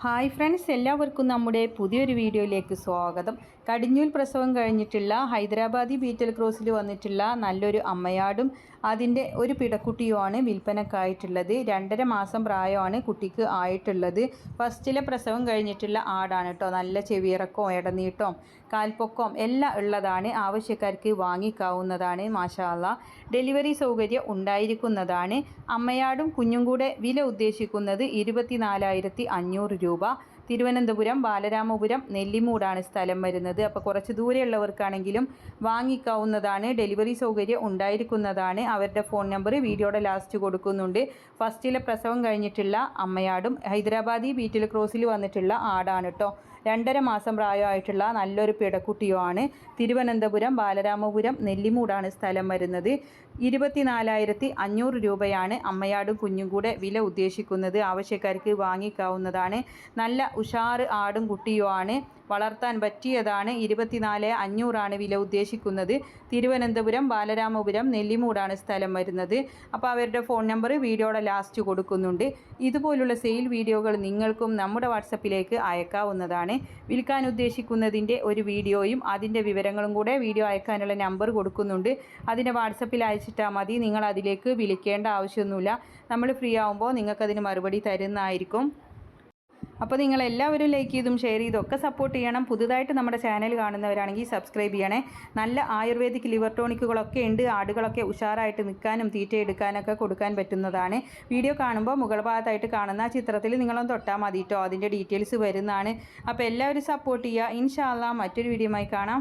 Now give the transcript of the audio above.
Hi friends, എല്ലാവർക്കും നമ്മുടെ പുതിയൊരു വീഡിയോയിലേക്ക് സ്വാഗതം. കടിഞ്ഞൂൽ പ്രസവം കഴിഞ്ഞിട്ടുള്ള ഹൈദരാബാദി ബീറ്റൽ ക്രോസിൽ വന്നിട്ടുള്ള നല്ലൊരു അമ്മയാടും അതിൻ്റെ ഒരു പിടക്കുട്ടിയുമാണ് വിൽപ്പനക്കായിട്ടുള്ളത്. 2.5 മാസം പ്രായമാണ് കുട്ടിക്ക് ആയിട്ടുള്ളത്. ഫസ്റ്റിലെ പ്രസവം കഴിഞ്ഞിട്ടുള്ള ആടാണ് കേട്ടോ. നല്ല ചെവിയിറക്കവും ഇടനീട്ടവും കാൽപ്പൊക്കവും എല്ലാം ഉള്ളതാണ്. ആവശ്യക്കാർക്ക് വാങ്ങിക്കാവുന്നതാണ്. മാഷാ അല്ലാ, ഡെലിവറി സൗകര്യം ഉണ്ടായിരിക്കുന്നതാണ്. അമ്മയാടും കുഞ്ഞും കൂടെ വില ഉദ്ദേശിക്കുന്നത് 24,500 രൂപ. തിരുവനന്തപുരം ബാലരാമപുരം നെല്ലിമൂടാണ് സ്ഥലം വരുന്നത്. അപ്പോൾ കുറച്ച് ദൂരെയുള്ളവർക്കാണെങ്കിലും വാങ്ങിക്കാവുന്നതാണ്. ഡെലിവറി സൗകര്യം ഉണ്ടായിരിക്കുന്നതാണ്. അവരുടെ ഫോൺ നമ്പർ വീഡിയോയുടെ ലാസ്റ്റ് കൊടുക്കുന്നുണ്ട്. ഫസ്റ്റിലെ പ്രസവം കഴിഞ്ഞിട്ടുള്ള അമ്മയാടും ഹൈദരാബാദി ബീറ്റിൽ ക്രോസിൽ വന്നിട്ടുള്ള ആടാണ് കേട്ടോ. 2.5 മാസം പ്രായമായിട്ടുള്ള നല്ലൊരു പിടക്കുട്ടിയുമാണ്. തിരുവനന്തപുരം ബാലരാമപുരം നെല്ലിമൂടാണ് സ്ഥലം വരുന്നത്. 24,500 രൂപയാണ് അമ്മയാടും കുഞ്ഞും കൂടെ വില ഉദ്ദേശിക്കുന്നത്. ആവശ്യക്കാർക്ക് വാങ്ങിക്കാവുന്നതാണ്. നല്ല ഉഷാറ് ആടും കുട്ടിയുമാണ്. വളർത്താൻ പറ്റിയതാണ്. 24,500 വില ഉദ്ദേശിക്കുന്നത്. തിരുവനന്തപുരം ബാലരാമപുരം നെല്ലിമൂടാണ് സ്ഥലം വരുന്നത്. അപ്പോൾ അവരുടെ ഫോൺ നമ്പർ വീഡിയോയുടെ ലാസ്റ്റ് കൊടുക്കുന്നുണ്ട്. ഇതുപോലുള്ള സെയിൽ വീഡിയോകൾ നിങ്ങൾക്കും നമ്മുടെ വാട്സപ്പിലേക്ക് അയക്കാവുന്നതാണ്. വിൽക്കാൻ ഉദ്ദേശിക്കുന്നതിൻ്റെ ഒരു വീഡിയോയും അതിൻ്റെ വിവരങ്ങളും കൂടെ വീഡിയോ അയക്കാനുള്ള നമ്പർ കൊടുക്കുന്നുണ്ട്. അതിൻ്റെ വാട്സപ്പിൽ അയച്ചിട്ടാൽ മതി. നിങ്ങൾ അതിലേക്ക് വിളിക്കേണ്ട ആവശ്യമൊന്നുമില്ല. നമ്മൾ ഫ്രീ ആകുമ്പോൾ നിങ്ങൾക്കതിന് മറുപടി തരുന്നതായിരിക്കും. അപ്പോൾ നിങ്ങളെല്ലാവരും ലൈക്ക് ചെയ്തും ഷെയർ ചെയ്തും ഒക്കെ സപ്പോർട്ട് ചെയ്യണം. പുതുതായിട്ട് നമ്മുടെ ചാനൽ കാണുന്നവരാണെങ്കിൽ സബ്സ്ക്രൈബ് ചെയ്യണേ. നല്ല ആയുർവേദിക് ലിവർ ടോണിക്കുകളൊക്കെ ഉണ്ട്. ആടുകളൊക്കെ ഉഷാറായിട്ട് നിൽക്കാനും തീറ്റ എടുക്കാനൊക്കെ കൊടുക്കാൻ പറ്റുന്നതാണ്. വീഡിയോ കാണുമ്പോൾ മുകൾ ഭാഗത്തായിട്ട് കാണുന്ന ചിത്രത്തിൽ നിങ്ങളൊന്ന് തൊട്ടാൽ മതി കേട്ടോ. അതിൻ്റെ ഡീറ്റെയിൽസ് വരുന്നതാണ്. അപ്പോൾ എല്ലാവരും സപ്പോർട്ട് ചെയ്യുക. ഇൻഷാ അല്ലാ മറ്റൊരു വീഡിയോയുമായി കാണാം.